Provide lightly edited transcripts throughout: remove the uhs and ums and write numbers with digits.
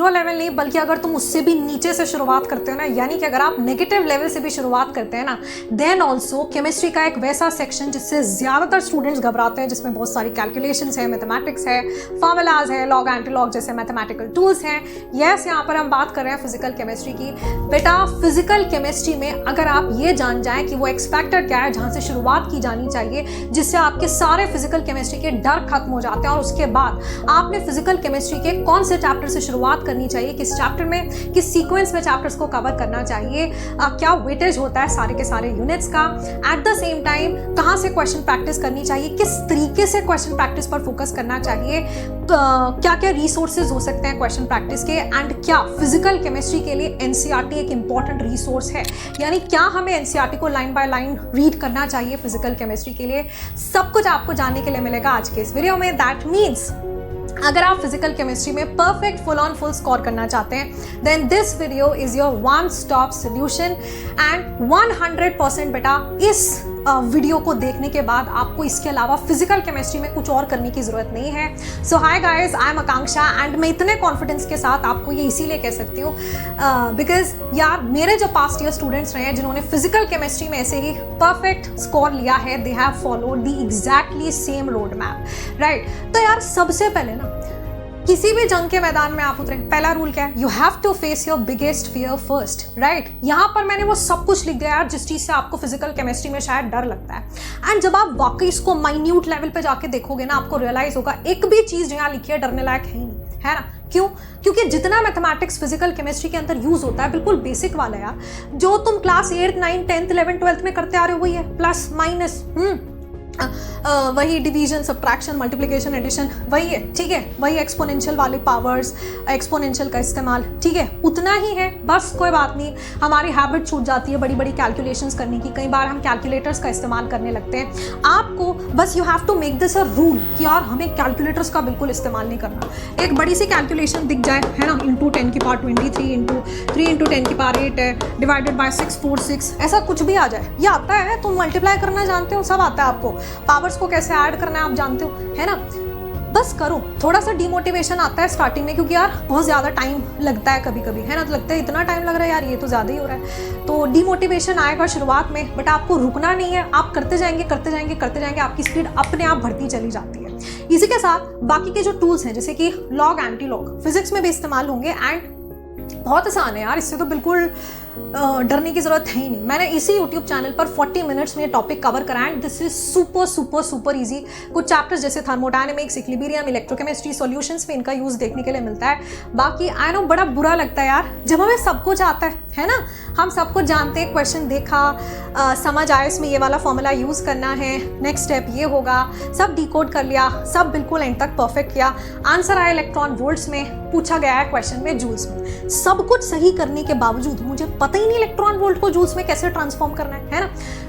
Zero level नहीं, बल्कि अगर तुम उससे भी नीचे से शुरुआत करते हो ना, यानी कि अगर आप नेगेटिव लेवल से भी शुरुआत करते हैं ना, देन ऑल्सो केमिस्ट्री का एक वैसा सेक्शन जिससे ज़्यादातर स्टूडेंट्स घबराते हैं, जिसमें बहुत सारी कैलकुलेशंस है, मैथमेटिक्स है, फार्मूलाज है, लॉग एंटी लॉग जैसे मैथमेटिकल टूल्स हैं। यस, यहाँ पर हम बात कर रहे हैं फिजिकल केमिस्ट्री की। बेटा फिजिकल केमिस्ट्री में अगर आप ये जान जाएं कि वो एक्सपेक्टेड क्या है, जहाँ से शुरुआत की जानी चाहिए, जिससे आपके सारे फिजिकल केमिस्ट्री के डर खत्म हो जाते हैं, और उसके बाद आपने फिजिकल केमिस्ट्री के कौन से चैप्टर से शुरुआत करनी चाहिए, किस चैप्टर में, किस सीक्वेंस में चैप्टर्स को कवर करना चाहिए, क्या वेटेज होता है सारे के सारे यूनिट्स का, एट द सेम टाइम कहाँ से क्वेश्चन प्रैक्टिस करनी चाहिए, किस तरीके से क्वेश्चन प्रैक्टिस पर फोकस करना चाहिए, क्या क्या रिसोर्सेज हो सकते हैं क्वेश्चन प्रैक्टिस के, एंड क्या फिजिकल केमिस्ट्री के लिए एनसीईआरटी एक इंपॉर्टेंट रिसोर्स है, यानी क्या हमें एनसीईआरटी को लाइन बाय लाइन रीड करना चाहिए फिजिकल केमिस्ट्री के लिए। सब कुछ आपको जानने के लिए मिलेगा आज के इस वीडियो में। दैट मीन्स अगर आप फिजिकल केमिस्ट्री में perfect full on full score करना चाहते हैं, then this video is your one stop solution. And 100% बेटा इस वीडियो को देखने के बाद आपको इसके अलावा फिजिकल केमिस्ट्री में कुछ और करने की जरूरत नहीं है। So hi guys, I am Akanksha and मैं इतने कॉन्फिडेंस के साथ आपको ये इसीलिए कह सकती हूँ बिकॉज यार मेरे जो पास्ट ईयर स्टूडेंट्स रहे हैं जिन्होंने फिजिकल केमिस्ट्री में ऐसे ही परफेक्ट स्कोर लिया है, they have followed the exactly same road map, right. तो यार सबसे पहले ना किसी भी जंग के मैदान में आप उतरे, पहला रूल क्या है, you have to face your biggest fear first, right. यहाँ पर मैंने वो सब कुछ लिख दिया यार जिस चीज से आपको फिजिकल केमिस्ट्री में शायद डर लगता है। एंड जब आप वाकई इसको माइन्यूट लेवल पे जाके देखोगे ना, आपको रियलाइज होगा एक भी चीज यहाँ लिखी है डरने लायक है ही नहीं, है ना। क्यों? क्योंकि जितना मैथमेटिक्स फिजिकल केमिस्ट्री के अंदर यूज होता है बिल्कुल बेसिक वाला यार, जो तुम क्लास 8, 9, 10, 11, 12 में करते आ रहे हो वही है, प्लस माइनस वही डिवीजन, सब्ट्रैक्शन, मल्टीप्लिकेशन, एडिशन वही है, ठीक है। वही एक्सपोनेंशियल वाले पावर्स, एक्सपोनेंशियल का इस्तेमाल, ठीक है, उतना ही है, बस कोई बात नहीं। हमारी हैबिट छूट जाती है बड़ी बड़ी कैलकुलेशंस करने की, कई बार हम कैलकुलेटर्स का इस्तेमाल करने लगते हैं। आपको बस you have to make this a rule कि यार हमें कैलकुलेटर्स का बिल्कुल इस्तेमाल नहीं करना। एक बड़ी सी कैलकुलेशन दिख जाए, है ना, इंटू 10 की पावर 23 इंटू 3 इंटू 10 की पावर 8 है, डिवाइडेड बाय 646, ऐसा कुछ भी आ जाए, ये आता है, तुम मल्टीप्लाई करना जानते हो, सब आता है आपको, पावर्स को कैसे ऐड करना है आप जानते हो, है ना। बस करो। थोड़ा सा डिमोटिवेशन आता है स्टार्टिंग में, क्योंकि यार बहुत ज़्यादा टाइम लगता है कभी कभी, है ना, तो लगता है इतना टाइम लग रहा है यार, ये तो ज़्यादा ही हो रहा है, तो डिमोटिवेशन आएगा शुरुआत में, बट आपको रुकना नहीं है, आप करते जाएंगे करते जाएंगे करते जाएंगे, आपकी स्पीड अपने आप बढ़ती चली जाती है। इसी के साथ बाकी के जो टूल्स हैं जैसे कि लॉग, एंटी लॉग फिजिक्स में भी इस्तेमाल होंगे, एंड बहुत आसान है यार, इससे तो बिल्कुल डरने की जरूरत है ही नहीं। मैंने इसी YouTube चैनल पर 40 मिनट्स में टॉपिक कवर करा and this is super super super easy. कुछ चैप्टर्स जैसे थर्मोडायनेमिक्स, इक्विलिब्रियम, इलेक्ट्रोकेमिस्ट्री, सॉल्यूशंस में इनका यूज देखने के लिए मिलता है। बाकी आई नो बड़ा बुरा लगता है यार जब हमें सब कुछ आता है ना, हम सब कुछ जानते हैं, क्वेश्चन देखा, समझ आया इसमें ये वाला फॉर्मूला यूज करना है, नेक्स्ट स्टेप ये होगा, सब डिकोड कर लिया, सब बिल्कुल एंड तक परफेक्ट किया, आंसर आया इलेक्ट्रॉन वोल्ट्स में, पूछा गया है क्वेश्चन में जूल्स में, सब कुछ सही करने के बावजूद मुझे पता ही नहीं इलेक्ट्रॉन वोल्ट को जूल्स में कैसे ट्रांसफॉर्म करना है ना,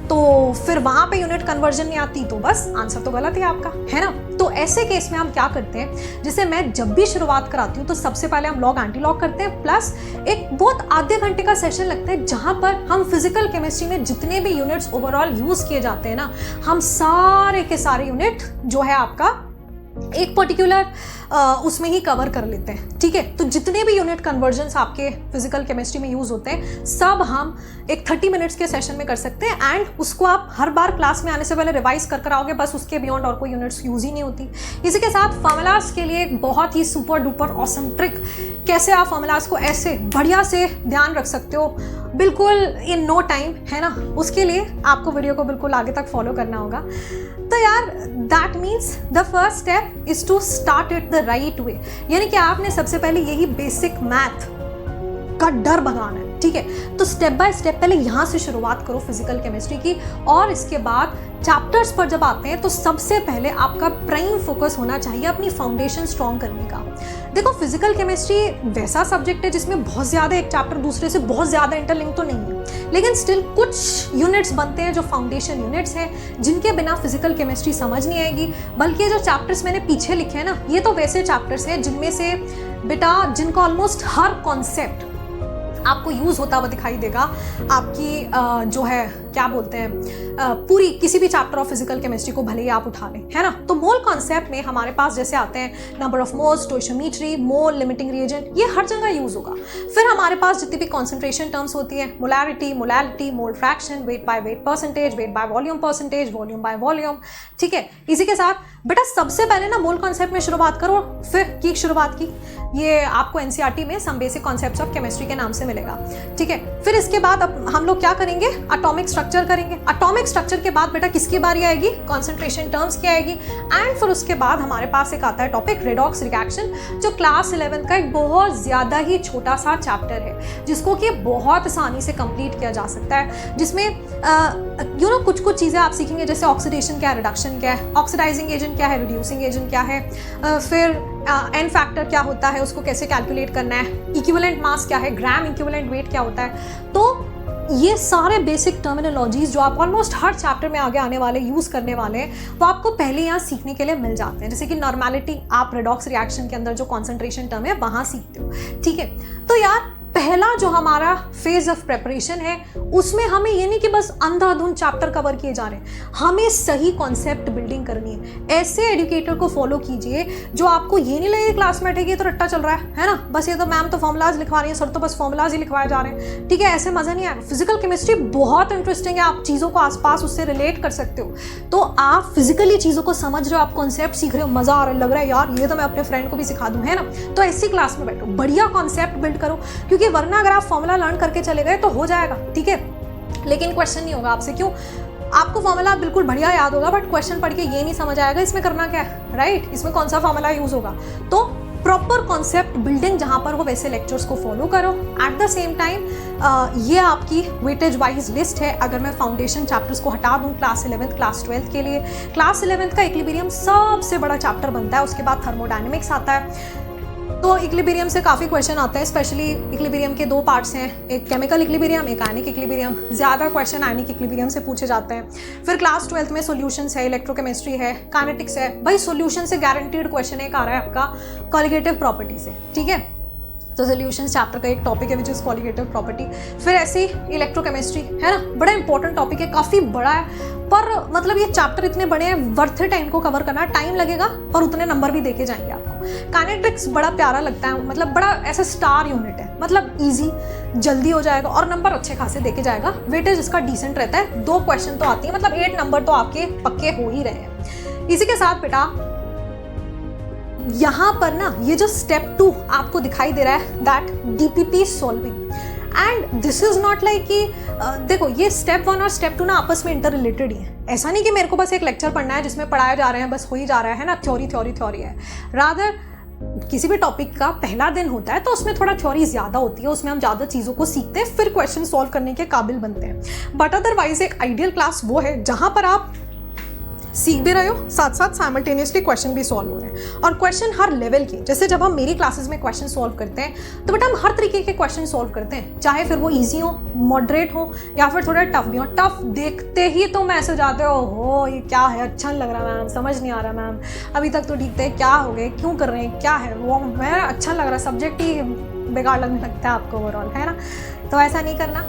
तो फिर वहां पे यूनिट कन्वर्जन नहीं आती, तो बस आंसर तो गलत है आपका, है ना। तो ऐसे केस में हम क्या करते हैं, जैसे मैं जब भी शुरुआत कराती हूँ तो सबसे पहले हम लॉग, एंटी लॉग करते हैं, प्लस एक बहुत आधे घंटे का सेशन लगता है जहां पर हम फिजिकल केमिस्ट्री में जितने भी यूनिट्स ओवरऑल यूज किए जाते हैं ना, हम सारे के सारे यूनिट जो है आपका एक पर्टिकुलर उसमें ही कवर कर लेते हैं, ठीक है। तो जितने भी यूनिट कन्वर्जन्स आपके फिजिकल केमिस्ट्री में यूज होते हैं सब हम एक 30 मिनट्स के सेशन में कर सकते हैं, एंड उसको आप हर बार क्लास में आने से पहले रिवाइज कर आओगे, बस उसके बियॉन्ड और कोई यूनिट्स यूज ही नहीं होती। इसी के साथ फॉर्मूलाज के लिए एक बहुत ही सुपर डुपर ऑसम ट्रिक, कैसे आप फॉर्मूलाज को ऐसे बढ़िया से ध्यान रख सकते हो बिल्कुल इन नो टाइम, है ना, उसके लिए आपको वीडियो को बिल्कुल आगे तक फॉलो करना होगा। तो यार that means the first step is to start it the right way, यानी कि आपने सबसे पहले यही बेसिक मैथ का डर भगाना है, ठीक है। तो स्टेप बाय स्टेप पहले यहाँ से शुरुआत करो फिजिकल केमिस्ट्री की, और इसके बाद चैप्टर्स पर जब आते हैं तो सबसे पहले आपका प्राइम फोकस होना चाहिए अपनी फाउंडेशन स्ट्रॉन्ग करने का। देखो फिजिकल केमिस्ट्री वैसा सब्जेक्ट है जिसमें बहुत ज़्यादा एक चैप्टर दूसरे से बहुत ज़्यादा इंटरलिंक तो नहीं है, लेकिन स्टिल कुछ यूनिट्स बनते हैं जो फाउंडेशन यूनिट्स हैं, जिनके बिना फिजिकल केमिस्ट्री समझ नहीं आएगी। बल्कि जो चैप्टर्स मैंने पीछे लिखे हैं ना, ये तो वैसे चैप्टर्स हैं जिनमें से बेटा जिनका ऑलमोस्ट हर कॉन्सेप्ट आपको यूज होता हुआ दिखाई देगा आपकी जो है क्या बोलते हैं पूरी किसी भी चैप्टर ऑफ फिजिकल केमिस्ट्री को भले ही आप उठा लें, है ना। तो मोल कॉन्सेप्ट में हमारे पास जैसे आते हैं number of moles, stoichiometry, mole, limiting reagent, ये हर जगह यूज होगा। फिर हमारे पास जितनी भी कॉन्सेंट्रेशन टर्म्स होती है, molarity, molality, mole fraction, weight by weight percentage, weight by volume percentage, volume by volume, ठीक है। इसी के साथ बेटा सबसे पहले ना मोल कॉन्सेप्ट में शुरुआत करो, फिर की शुरुआत की, ये आपको एनसीईआरटी में some basic concepts of chemistry के नाम से मिलेगा, ठीक है। फिर इसके बाद अब हम लोग क्या करेंगे, एटॉमिक स्ट्रक्चर करेंगे। एटॉमिक स्ट्रक्चर के बाद बेटा किसकी बारी आएगी, कॉन्सेंट्रेशन टर्म्स की आएगी। एंड फिर उसके बाद हमारे पास एक आता है टॉपिक रेडॉक्स रिएक्शन, जो क्लास 11 का एक बहुत ज़्यादा ही छोटा सा चैप्टर है, जिसको कि बहुत आसानी से कंप्लीट किया जा सकता है, जिसमें कुछ चीज़ें आप सीखेंगे, जैसे ऑक्सीडेशन क्या है, रिडक्शन क्या है, ऑक्सीडाइजिंग एजेंट क्या है, रिड्यूसिंग एजेंट क्या है, फिर एन फैक्टर क्या होता है, उसको कैसे कैलकुलेट करना है, इक्विवेलेंट मास क्या है, ग्राम इक्विवेलेंट वेट क्या होता है। तो ये सारे बेसिक टर्मिनोलॉजीज जो आप ऑलमोस्ट हर चैप्टर में आगे आने वाले यूज़ करने वाले हैं, वो आपको पहले यहाँ सीखने के लिए मिल जाते हैं। जैसे कि नॉर्मेलिटी आप रेडॉक्स रिएक्शन के अंदर जो कॉन्सेंट्रेशन टर्म है वहाँ सीखते हो, ठीक है। तो यार पहला जो हमारा फेज ऑफ प्रेपरेशन है, उसमें हमें ये नहीं कि बस अंधाधुंध चैप्टर कवर किए जा रहे हैं, हमें सही कॉन्सेप्ट बिल्डिंग करनी है। ऐसे एजुकेटर को फॉलो कीजिए जो आपको ये नहीं लगे क्लास में बैठेगी तो रट्टा चल रहा है ना, बस ये तो मैम तो फॉर्मुलाज लिखवा रही है, सर तो बस फॉर्मुलाज ही लिखवाए जा रहे हैं, ठीक है। ऐसे मज़ा नहीं आएगा। फिजिकल केमिस्ट्री बहुत इंटरेस्टिंग है, आप चीज़ों को आसपास उससे रिलेट कर सकते हो। तो आप फिजिकली चीज़ों को समझ रहे हो, आप कॉन्सेप्ट सीख रहे हो, मज़ा आ रहा है, लग रहा है यार ये तो मैं अपने फ्रेंड को भी सिखा दूँ, है ना। तो ऐसी क्लास में बैठो, बढ़िया कॉन्सेप्ट बिल्ड करो, क्योंकि वरना अगर आप फॉर्मूला लर्न करके चले गए तो हो जाएगा, ठीक है, लेकिन क्वेश्चन नहीं होगा आपसे। क्यों? आपको फॉर्मूला बिल्कुल बढ़िया याद होगा, बट क्वेश्चन पढ़ के ये नहीं समझ आएगा इसमें करना क्या है, राइट, इसमें कौन सा फॉर्मूला यूज होगा। तो प्रॉपर कॉन्सेप्ट बिल्डिंग जहाँ पर हो वैसे लेक्चर्स को फॉलो करो। एट द सेम टाइम ये आपकी वेटेज वाइज लिस्ट है। अगर मैं फाउंडेशन चैप्टर्स को हटा दूँ क्लास 11th क्लास 12th के लिए, क्लास 11th का इक्विलिब्रियम सबसे बड़ा चैप्टर बनता है, उसके बाद थर्मोडायनेमिक्स आता है। तो इक्विलिब्रियम से काफ़ी क्वेश्चन आते हैं, स्पेशली इक्विलिब्रियम के दो पार्ट्स हैं, एक केमिकल इक्विलिब्रियम, एक आयनिक इक्विलिब्रियम। ज़्यादा क्वेश्चन आयनिक इक्विलिब्रियम से पूछे जाते हैं। फिर क्लास 12th में सॉल्यूशंस है, इलेक्ट्रोकेमिस्ट्री है, काइनेटिक्स है। भाई सॉल्यूशन से गारंटीड क्वेश्चन एक आ रहा है आपका कॉलिगेटिव प्रॉपर्टी से, ठीक है। तो सॉल्यूशंस चैप्टर का एक टॉपिक है विच इज़ कॉलिगेटिव प्रॉपर्टी। फिर ऐसे ही इलेक्ट्रोकेमिस्ट्री है ना, बड़ा इंपॉर्टेंट टॉपिक है, काफ़ी बड़ा है, पर मतलब ये चैप्टर इतने बड़े हैं, वर्थ इट है इनको कवर करना, टाइम लगेगा और उतने नंबर भी देके जाएंगे आपको। काइनेटिक्स बड़ा प्यारा लगता है, मतलब बड़ा ऐसा स्टार यूनिट है, मतलब इजी, जल्दी हो जाएगा और नंबर अच्छे खासे देके जाएगा। वेटेज इसका डिसेंट रहता है, 2 क्वेश्चन तो आती है, मतलब 8 नंबर तो आपके पक्के हो ही रहे हैं। इसी के साथ बेटा यहाँ पर ना ये जो स्टेप 2 आपको दिखाई दे रहा है, that DPP solving, and this is not like कि देखो ये स्टेप 1 और स्टेप 2 ना आपस में इंटर रिलेटेड ही है। ऐसा नहीं कि मेरे को बस एक लेक्चर पढ़ना है जिसमें पढ़ाए जा रहे हैं, बस हो ही जा रहा है ना, थ्योरी है। रादर किसी भी टॉपिक का पहला दिन होता है तो उसमें थोड़ा थ्योरी ज़्यादा होती है, उसमें हम ज़्यादा चीज़ों को सीखते हैं, फिर क्वेश्चन सॉल्व करने के काबिल बनते हैं। बट अदरवाइज एक आइडियल क्लास वो है जहाँ पर आप सीख भी रहे हो, साथ साथ साइमल्टेनियसली क्वेश्चन भी सॉल्व हो रहे हैं, और क्वेश्चन हर लेवल के। जैसे जब हम मेरी क्लासेस में क्वेश्चन सॉल्व करते हैं तो बेटा हम हर तरीके के क्वेश्चन सॉल्व करते हैं, चाहे फिर वो इजी हो, मॉडरेट हो, या फिर थोड़ा टफ भी हो। टफ देखते ही तो मैसेज आते हो ये क्या है, अच्छा नहीं लग रहा मैम, समझ नहीं आ रहा मैम, अभी तक तो ठीक थे, क्या हो गए, क्यों कर रहे हैं, क्या है वो, मैं अच्छा लग रहा, सब्जेक्ट ही बेकार लगने लगता है आपको ओवरऑल, है ना। तो ऐसा नहीं करना।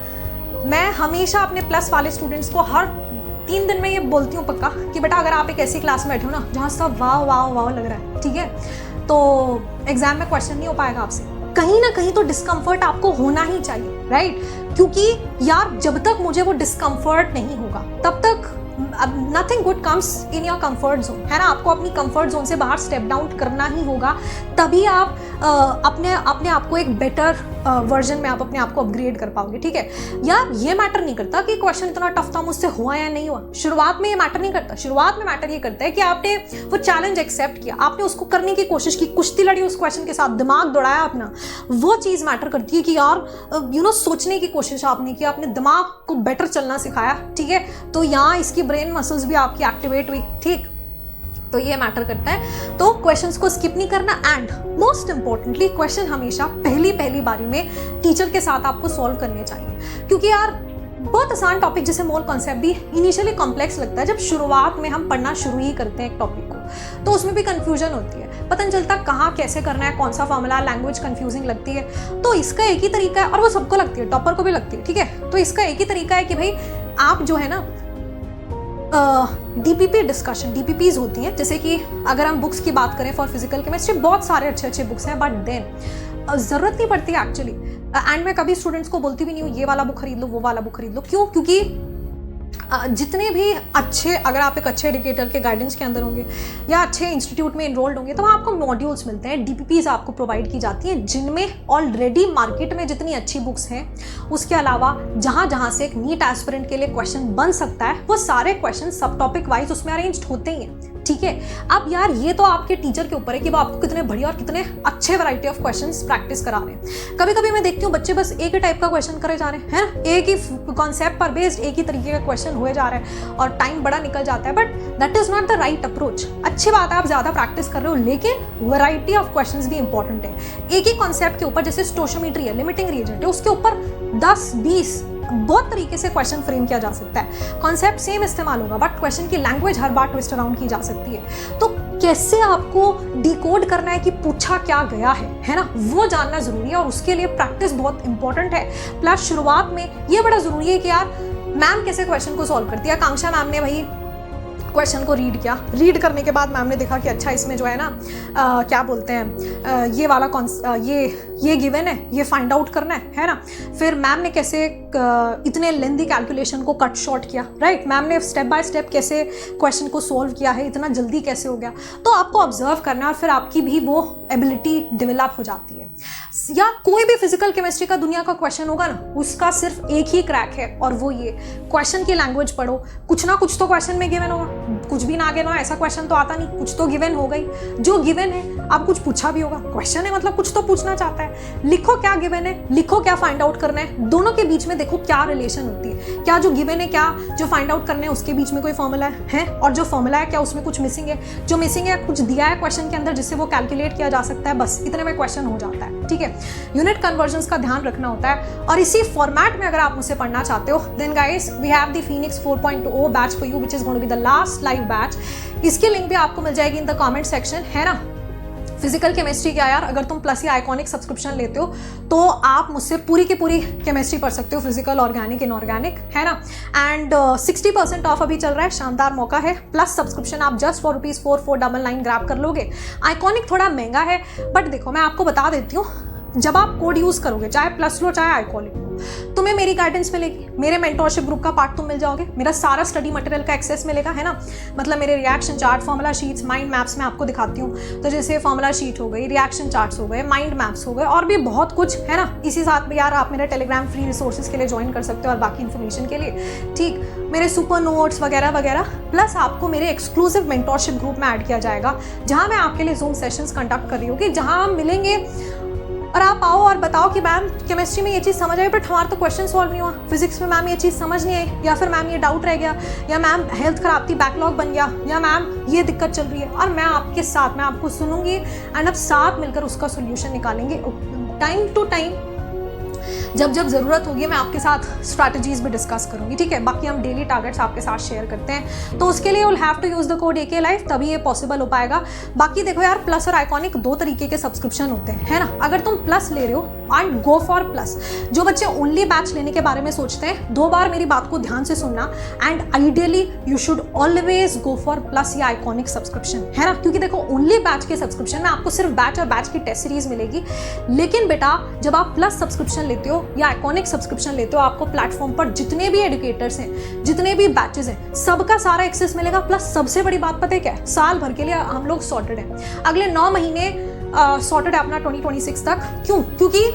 मैं हमेशा अपने प्लस वाले स्टूडेंट्स को हर 3 दिन में ये बोलती हूँ पक्का कि बेटा अगर आप एक ऐसी क्लास में बैठे हो ना जहाँ सब वाह वाह वाह लग रहा है, ठीक है, तो एग्जाम में क्वेश्चन नहीं हो पाएगा आपसे, कहीं ना कहीं तो डिस्कम्फर्ट आपको होना ही चाहिए, राइट। क्योंकि यार जब तक मुझे वो डिस्कम्फर्ट नहीं होगा तब तक nothing good comes in your comfort zone, है ना। आपको अपनी कंफर्ट जोन से बाहर स्टेप डाउन करना ही होगा, तभी आप अपने आप को एक बेटर वर्जन में आप अपने आप को अपग्रेड कर पाओगे, ठीक है। यार ये मैटर नहीं करता कि क्वेश्चन इतना टफ था, मुझसे हुआ या नहीं हुआ, शुरुआत में ये मैटर नहीं करता। शुरुआत में मैटर ये करता है कि आपने वो चैलेंज एक्सेप्ट किया, आपने उसको करने की कोशिश की, कुश्ती लड़ी उस क्वेश्चन के साथ, दिमाग दौड़ाया अपना, वो चीज़ मैटर करती है कि यार सोचने की कोशिश आपने की, आपने दिमाग को बेटर चलना सिखाया, ठीक है। तो यहाँ इसकी ब्रेन मसल्स भी आपकी एक्टिवेट हुई, ठीक, तो ये मैटर करता है। तो क्वेश्चंस को स्किप नहीं करना, एंड मोस्ट इंपॉर्टेंटली क्वेश्चन हमेशा पहली बारी में टीचर के साथ आपको सॉल्व करने चाहिए, क्योंकि यार बहुत आसान टॉपिक जैसे मोल कॉन्सेप्ट भी इनिशियली कॉम्प्लेक्स लगता है। जब शुरुआत में हम पढ़ना शुरू ही करते हैं एक टॉपिक को, तो उसमें भी कंफ्यूजन होती है, पता नहीं चलता कहाँ कैसे करना है, कौन सा फॉर्मूला, लैंग्वेज कंफ्यूजिंग लगती है। तो इसका एक ही तरीका है, और वो सबको लगती है, टॉपर को भी लगती है, ठीक है। तो इसका एक ही तरीका है कि भाई आप जो है ना DPP डिस्कशन, DPPs होती हैं, जैसे कि अगर हम बुक्स की बात करें फॉर फिजिकल केमिस्ट्री बहुत सारे अच्छे अच्छे बुक्स हैं, बट देन ज़रूरत नहीं पड़ती एक्चुअली। एंड मैं कभी स्टूडेंट्स को बोलती भी नहीं हूँ ये वाला बुक खरीद लो, वो वाला बुक खरीद लो। क्यों? क्योंकि जितने भी अच्छे, अगर आप एक अच्छे एजुकेटर के गाइडेंस के अंदर होंगे या अच्छे इंस्टीट्यूट में इनरोल्ड होंगे तो आपको मॉड्यूल्स मिलते हैं, DPPs आपको प्रोवाइड की जाती हैं, जिनमें ऑलरेडी मार्केट में जितनी अच्छी बुक्स हैं, उसके अलावा जहाँ जहाँ से एक नीट एस्पिरेंट के लिए क्वेश्चन बन सकता है वो सारे क्वेश्चन सब टॉपिक वाइज उसमें अरेंज होते ही हैं। ठीक है, अब यार ये तो आपके टीचर के ऊपर है कि वो आपको कितने बढ़िया और कितने अच्छे वैरायटी ऑफ क्वेश्चंस प्रैक्टिस करा रहे हैं। कभी कभी मैं देखती हूँ बच्चे बस एक ही टाइप का क्वेश्चन करे जा रहे हैं, है ना, एक ही कॉन्सेप्ट पर बेस्ड एक ही तरीके का क्वेश्चन हुए जा रहा है और टाइम बड़ा निकल जाता है, but that is not the right approach. अच्छी बात है आप ज्यादा प्रैक्टिस कर रहे हो, लेकिन वैरायटी ऑफ क्वेश्चंस भी इंपॉर्टेंट है। एक ही कॉन्सेप्ट के ऊपर, जैसे स्टोशियोमेट्री है, लिमिटिंग रिएजेंट है, उसके ऊपर 10-20 बहुत तरीके से क्वेश्चन फ्रेम किया जा सकता है। कॉन्सेप्ट सेम इस्तेमाल होगा बट क्वेश्चन की लैंग्वेज हर बार ट्विस्ट अराउंड की जा सकती है। तो कैसे आपको डिकोड करना है कि पूछा क्या गया है ना, वो जानना जरूरी है और उसके लिए प्रैक्टिस बहुत इंपॉर्टेंट है। प्लस शुरुआत में ये बड़ा जरूरी है कि यार मैम कैसे क्वेश्चन को सॉल्व करती है। आकांक्षा मैम ने भाई क्वेश्चन को रीड किया, रीड करने के बाद मैम ने देखा कि अच्छा इसमें जो है ना क्या बोलते हैं ये वाला ये गिवन है, ये फाइंड आउट करना है ना। फिर मैम ने कैसे इतने लेंदी कैलकुलेशन को कट शॉर्ट किया, राइट। मैम ने स्टेप बाय स्टेप कैसे क्वेश्चन को सॉल्व किया है, इतना जल्दी कैसे हो गया। तो आपको ऑब्जर्व करना और फिर आपकी भी वो एबिलिटी डेवलप हो जाती है। या कोई भी फिजिकल केमिस्ट्री का दुनिया का क्वेश्चन होगा ना, उसका सिर्फ एक ही क्रैक है और वो ये क्वेश्चन की लैंग्वेज पढ़ो। कुछ ना कुछ तो क्वेश्चन में गिवन होगा, कुछ भी ना गिवन हो ऐसा क्वेश्चन तो आता नहीं, कुछ तो गिवन हो गई। जो गिवन है आप कुछ पूछा भी होगा, क्वेश्चन है मतलब कुछ तो पूछना चाहता है। लिखो क्या गिवन है, लिखो क्या फाइंड आउट करना है, दोनों के बीच में देखो क्या रिलेशन होती है। क्या जो गिवन है, क्या जो फाइंड आउट करना है उसके बीच में कोई फॉर्मूला है, और जो फॉर्मूला है क्या उसमें कुछ मिसिंग है, जो मिसिंग है कुछ दिया है क्वेश्चन के अंदर जिससे वो कैलकुलेट किया जा सकता है। बस इतने में क्वेश्चन हो जाता है। ठीक है, यूनिट कन्वर्जन्स का ध्यान रखना होता है। और इसी फॉर्मेट में अगर आप मुझसे पढ़ना चाहते हो then guys we have the Phoenix 4.0 batch for you which is going to be the last live batch. इसकी लिंक भी आपको मिल जाएगी इन द कमेंट सेक्शन, है ना। फिजिकल केमिस्ट्री क्या यार, अगर तुम प्लस या आइकॉनिक सब्सक्रिप्शन लेते हो तो आप मुझसे पूरी की पूरी केमिस्ट्री पढ़ सकते हो, फिजिकल, ऑर्गेनिक, इनऑर्गेनिक, है ना। एंड 60% ऑफ अभी चल रहा है, शानदार मौका है। प्लस सब्सक्रिप्शन आप जस्ट फॉर ₹4499 ग्रैब कर लोगे। आइकॉनिक थोड़ा महंगा है बट देखो मैं आपको बता देती हूँ, जब आप कोड यूज करोगे, चाहे प्लस लो चाहे आइकॉनिक लो, तुम्हें मेरी गाइडेंस मिलेगी, मेरे मेंटोरशिप ग्रुप का पार्ट तुम मिल जाओगे, मेरा सारा स्टडी मटेरियल का एक्सेस मिलेगा, है ना। मतलब मेरे reaction chart, formula sheets, mind maps मैं आपको दिखाती हूँ। तो जैसे फॉर्मूला शीट हो गई, रिएक्शन चार्ट्स हो गए, माइंड मैप्स हो गए और भी बहुत कुछ, है ना। इसी साथ में यार आप मेरे टेलीग्राम फ्री रिसोर्सेज के लिए ज्वाइन कर सकते हो और बाकी इन्फॉर्मेशन के लिए, ठीक, मेरे सुपर नोट्स वगैरह वगैरह। प्लस आपको मेरे एक्सक्लूसिव मेंटोरशिप ग्रुप में ऐड किया जाएगा जहाँ मैं आपके लिए जूम सेशंस कंडक्ट कर रही हूँ, कि जहाँ हम मिलेंगे और आप आओ और बताओ कि मैम केमिस्ट्री में ये चीज़ समझ आई बट हमारा तो क्वेश्चन सॉल्व नहीं हुआ, फिजिक्स में मैम ये चीज़ समझ नहीं आई, या फिर मैम ये डाउट रह गया, या मैम हेल्थ खराब थी बैकलॉग बन गया, या मैम ये दिक्कत चल रही है। और मैं आपके साथ, मैं आपको सुनूंगी एंड अब साथ मिलकर उसका सोल्यूशन निकालेंगे। टाइम टू टाइम जब जब ज़रूरत होगी मैं आपके साथ स्ट्रैटेजीज भी डिस्कस करूंगी, ठीक है। बाकी हम डेली टारगेट्स आपके साथ शेयर करते हैं, तो उसके लिए will have to use the code AK Life, तभी ये पॉसिबल हो पाएगा। बाकी देखो यार, प्लस और आइकॉनिक दो तरीके के सब्सक्रिप्शन होते हैं, है ना। अगर तुम प्लस ले रहे हो एंड गो फॉर प्लस, जो बच्चे ओनली बैच लेने के बारे में सोचते हैं, 2 बार मेरी बात को ध्यान से सुनना and ideally you should always go for plus या आइकॉनिक सब्सक्रिप्शन, है ना। क्योंकि देखो ओनली बैच के सब्सक्रिप्शन में आपको सिर्फ बैच और बैच की टेस्ट सीरीज मिलेगी, लेकिन बेटा जब आप प्लस सब्सक्रिप्शन लेते हो या आइकॉनिक सब्सक्रिप्शन लेते हो, आपको प्लेटफॉर्म पर जितने भी एजुकेटर्स हैं, जितने भी बैचेस हैं, सबका सारा एक्सेस मिलेगा। प्लस सबसे बड़ी बात पता है क्या है, साल भर के लिए हम लोग सॉर्टेड हैं, अगले 9 महीने सॉर्टेड है अपना 2026 तक। क्यों? क्योंकि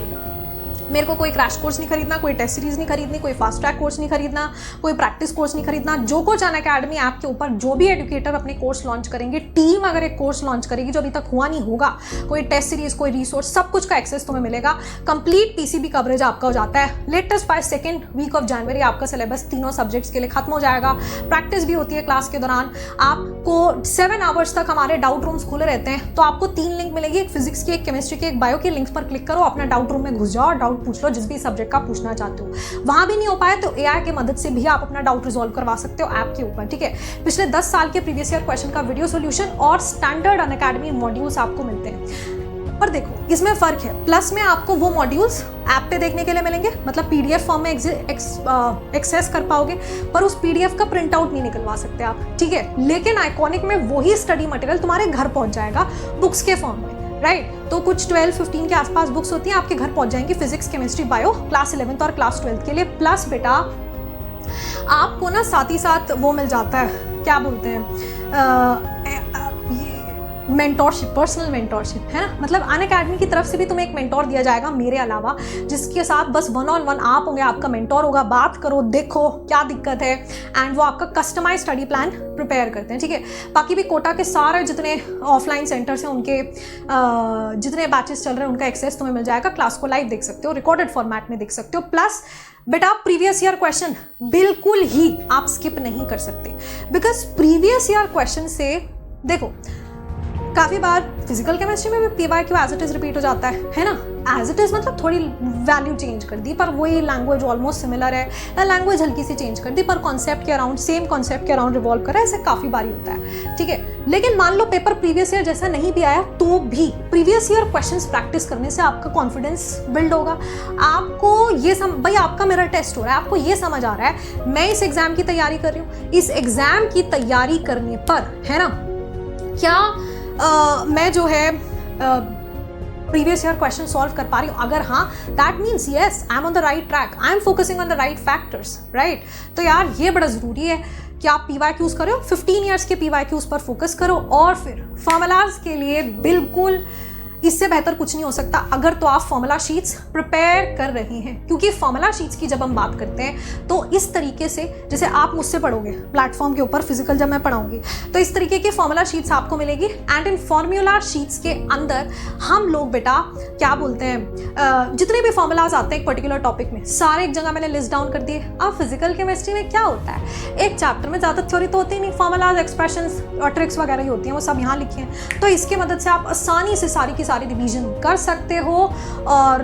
मेरे को कोई क्रैश कोर्स नहीं खरीदना, कोई टेस्ट सीरीज नहीं खरीदनी, कोई फास्ट ट्रैक कोर्स नहीं खरीदना, कोई प्रैक्टिस कोर्स नहीं खरीदना। जो कुछ अनअकैडमी ऐप के ऊपर जो भी एजुकेटर अपने कोर्स लॉन्च करेंगे, टीम अगर एक कोर्स लॉन्च करेगी जो अभी तक हुआ नहीं होगा, कोई टेस्ट सीरीज, कोई रिसोर्स, सब कुछ का एक्सेस तुम्हें मिलेगा। कंप्लीट PCB कवरेज आपका हो जाता है। Latest by 2nd week of January आपका सिलेबस तीनों सब्जेक्ट्स के लिए खत्म हो जाएगा। प्रैक्टिस भी होती है क्लास के दौरान। आपको 7 आवर्स तक हमारे डाउट रूम्स खुले रहते हैं, तो आपको 3 लिंक मिलेगी, एक फिजिक्स की, एक केमिस्ट्री की, एक बायो की। लिंक्स पर क्लिक करो, अपना डाउट रूम में घुस जाओ और डाउट पूछ लो जिस भी सब्जेक्ट का पूछना चाहते हो। वहां भी नहीं हो पाए तो AI की मदद से भी आप अपना डाउट रिजॉल्व करवा सकते हो ऐप के ऊपर, ठीक है। पिछले 10 साल के प्रीवियस ईयर क्वेश्चन का वीडियो सॉल्यूशन और स्टैंडर्ड अनअकैडमी मॉड्यूल्स आपको मिलते हैं। पर देखो इसमें फ़र्क है, प्लस में आपको वो मॉड्यूल्स ऐप पे देखने के लिए मिलेंगे, मतलब PDF फॉर्म में एक्सेस कर पाओगे, पर उस PDF का प्रिंट आउट नहीं निकलवा सकते आप, ठीक है। लेकिन आइकॉनिक में वही स्टडी मटेरियल तुम्हारे घर पहुंच जाएगा बुक्स के फॉर्म में, राइट। तो कुछ 12-15 के आसपास बुक्स होती हैं, आपके घर पहुंच जाएंगी, physics, chemistry, bio, class 11th और क्लास 12th के लिए। प्लस बेटा आपको ना साथ ही साथ वो मिल जाता है, क्या बोलते हैं, मेंटोरशिप, पर्सनल मेंटोरशिप, है ना। मतलब अनअकैडमी की तरफ से भी तुम्हें एक मेंटोर दिया जाएगा मेरे अलावा, जिसके साथ बस 1-on-1 आप होंगे, आपका मेंटोर होगा, बात करो, देखो क्या दिक्कत है, एंड वो आपका कस्टमाइज स्टडी प्लान प्रिपेयर करते हैं, ठीक है। बाकी भी कोटा के सारे जितने ऑफलाइन सेंटर्स हैं उनके जितने बैचेस चल रहे हैं उनका एक्सेस तुम्हें मिल जाएगा, क्लास को लाइव देख सकते हो, रिकॉर्डेड फॉर्मेट में देख सकते हो। प्लस बेटा प्रीवियस ईयर क्वेश्चन बिल्कुल ही आप स्किप नहीं कर सकते, बिकॉज प्रीवियस ईयर क्वेश्चन से देखो काफ़ी बार फिजिकल केमिस्ट्री में भी PYQ as it is repeat हो जाता है ना। एज इट इज़ मतलब थोड़ी वैल्यू चेंज कर दी, पर वही लैंग्वेज ऑलमोस्ट सिमिलर है, या लैंग्वेज हल्की सी चेंज कर दी, पर कॉन्सेप्ट के अराउंड, सेम कॉन्सेप्ट के अराउंड रिवॉल्व कर रहा है, ऐसे काफ़ी बारी होता है, ठीक है। लेकिन मान लो पेपर प्रीवियस ईयर जैसा नहीं भी आया, तो भी प्रीवियस ईयर क्वेश्चंस प्रैक्टिस करने से आपका कॉन्फिडेंस बिल्ड होगा। आपको ये भाई आपका मेरा टेस्ट हो रहा है, आपको ये समझ आ रहा है मैं इस एग्जाम की तैयारी कर रही हूँ, इस एग्जाम की तैयारी करने पर, है ना, क्या मैं जो है प्रीवियस ईयर क्वेश्चन सॉल्व कर पा रही हूँ। अगर हाँ, that means yes I am on the right track, I am focusing on the right factors, right. तो यार ये बड़ा ज़रूरी है कि आप PYQs करो, 15 ईयर्स के PYQs पर फोकस करो, और फिर फॉर्मूलाज के लिए बिल्कुल इससे बेहतर कुछ नहीं हो सकता अगर तो आप फॉर्मूला शीट्स प्रिपेयर कर रहे हैं, क्योंकि फॉर्मूला शीट्स की जब हम बात करते हैं तो इस तरीके से, जैसे आप मुझसे पढ़ोगे प्लेटफॉर्म के ऊपर, फिजिकल जब मैं पढ़ाऊंगी तो इस तरीके की फॉर्मूला शीट्स आपको मिलेगी, एंड इन फॉर्मूला शीट्स के अंदर हम लोग बेटा क्या बोलते हैं, जितने भी फॉर्मूलाज आते हैं एक पर्टिकुलर टॉपिक में, सारे एक जगह मैंने लिस्ट डाउन कर दिए। अब फिजिकल केमिस्ट्री में क्या होता है, एक चैप्टर में ज़्यादा थ्योरी तो होती ही नहीं, फॉर्मूलाज, एक्सप्रेशंस और ट्रिक्स वगैरह ही होती हैं, वो सब यहाँ लिखी हैं। तो इसकी मदद से आप आसानी से सारी रिवीजन कर सकते हो और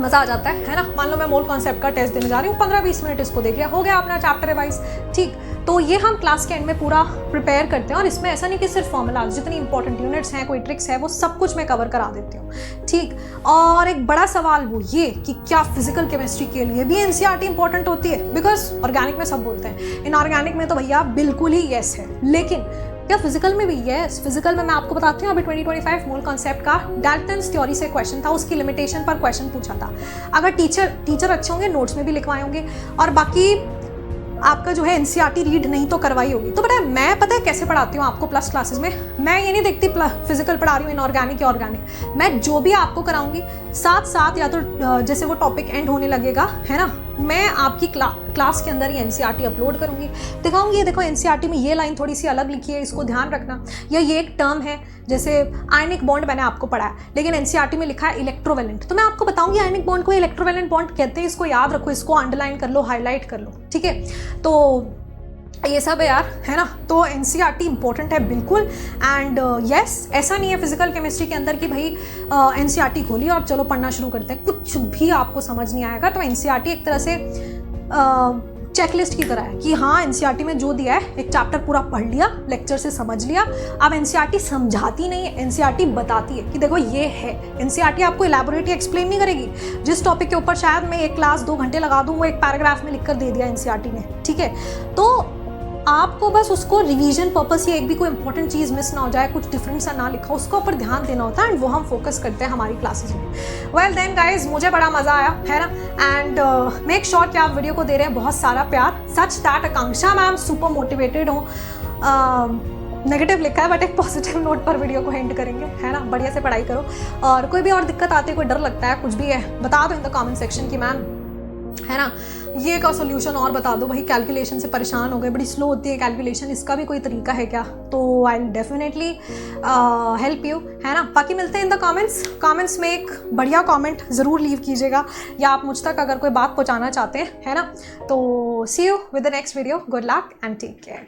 मज़ा आ जाता है ना। मान लो मैं मोल कॉन्सेप्ट का टेस्ट देने जा रही हूँ, 15-20 मिनट इसको देख लिया, हो गया अपना चैप्टर रिवाइज, ठीक। तो ये हम क्लास के एंड में पूरा प्रिपेयर करते हैं, और इसमें ऐसा नहीं कि सिर्फ फॉर्मूला, जितनी इंपॉर्टेंट यूनिट्स हैं, कोई ट्रिक्स है, वो सब कुछ मैं कवर करा देती हूँ, ठीक। और एक बड़ा सवाल वो ये कि क्या फिजिकल केमिस्ट्री के लिए भी NCERT इंपॉर्टेंट होती है, बिकॉज ऑर्गेनिक में सब बोलते हैं, इनऑर्गेनिक में तो भैया बिल्कुल ही येस है, लेकिन क्या फिजिकल में भी? यस, फिजिकल में मैं आपको बताती हूँ, अभी 2025 मोल कॉन्सेप्ट का डाल्टन्स थ्योरी से क्वेश्चन था, उसकी लिमिटेशन पर क्वेश्चन पूछा था। अगर टीचर अच्छे होंगे नोट्स में भी लिखवाए होंगे, और बाकी आपका जो है NCERT रीड नहीं तो करवाई होगी। तो बेटा मैं पता है कैसे पढ़ाती हूँ आपको प्लस क्लासेस में, मैं ये नहीं देखती फिजिकल पढ़ा रही हूँ इनऑर्गेनिक या ऑर्गेनिक, मैं जो भी आपको कराऊंगी साथ साथ, या तो जैसे वो टॉपिक एंड होने लगेगा, है ना, मैं आपकी क्लास के अंदर ही NCERT अपलोड करूंगी, दिखाऊंगी ये देखो NCERT में ये लाइन थोड़ी सी अलग लिखी है, इसको ध्यान रखना, या ये एक टर्म है, जैसे आयनिक बॉन्ड मैंने आपको पढ़ा है, लेकिन NCERT में लिखा है इलेक्ट्रोवेलेंट, तो मैं आपको बताऊंगी आयनिक बॉन्ड को इलेक्ट्रोवेलेंट बॉन्ड कहते हैं, इसको याद रखो, इसको अंडरलाइन कर लो, हाईलाइट कर लो, ठीक है। तो ये सब है यार, है ना। तो NCERT इंपॉर्टेंट है बिल्कुल, एंड यस, ऐसा नहीं है फिजिकल केमिस्ट्री के अंदर कि भाई NCERT खोली और चलो पढ़ना शुरू करते हैं, कुछ भी आपको समझ नहीं आएगा। तो NCERT एक तरह से चेकलिस्ट की तरह है कि हाँ NCERT में जो दिया है, एक चैप्टर पूरा पढ़ लिया, लेक्चर से समझ लिया। अब NCERT समझाती नहीं है, NCERT बताती है कि देखो ये है। NCERT आपको इलैबोरेट एक्सप्लेन नहीं करेगी, जिस टॉपिक के ऊपर शायद मैं एक क्लास 2 घंटे लगा दूँ, वो एक पैराग्राफ में लिख कर दे दिया NCERT ने, ठीक है। तो आपको बस उसको रिवीजन पर्पस या एक भी कोई इंपॉर्टेंट चीज़ मिस ना हो जाए, कुछ डिफरेंट सा ना लिखा, उसके ऊपर ध्यान देना होता है, एंड वो हम फोकस करते हैं हमारी क्लासेस में। वेल देन गाइज, मुझे बड़ा मज़ा आया, है ना, एंड मेक श्योर कि आप वीडियो को दे रहे हैं बहुत सारा प्यार, such that Akanksha ma'am super motivated हो। नेगेटिव लिखा है बट एक पॉजिटिव नोट पर वीडियो को एंड करेंगे, है ना। बढ़िया से पढ़ाई करो, और कोई भी और दिक्कत आती है, कोई डर लगता है, कुछ भी है, बता दो इन द कमेंट सेक्शन की मैम, है ना, ये का सोल्यूशन और बता दो, भाई कैलकुलेशन से परेशान हो गए, बड़ी स्लो होती है कैलकुलेशन, इसका भी कोई तरीका है क्या? तो I will definitely help you, है ना। बाकी मिलते हैं इन द कमेंट्स में एक बढ़िया कमेंट ज़रूर लीव कीजिएगा, या आप मुझ तक अगर कोई बात पहुंचाना चाहते हैं, है ना। तो see you with the next video, good luck and take care.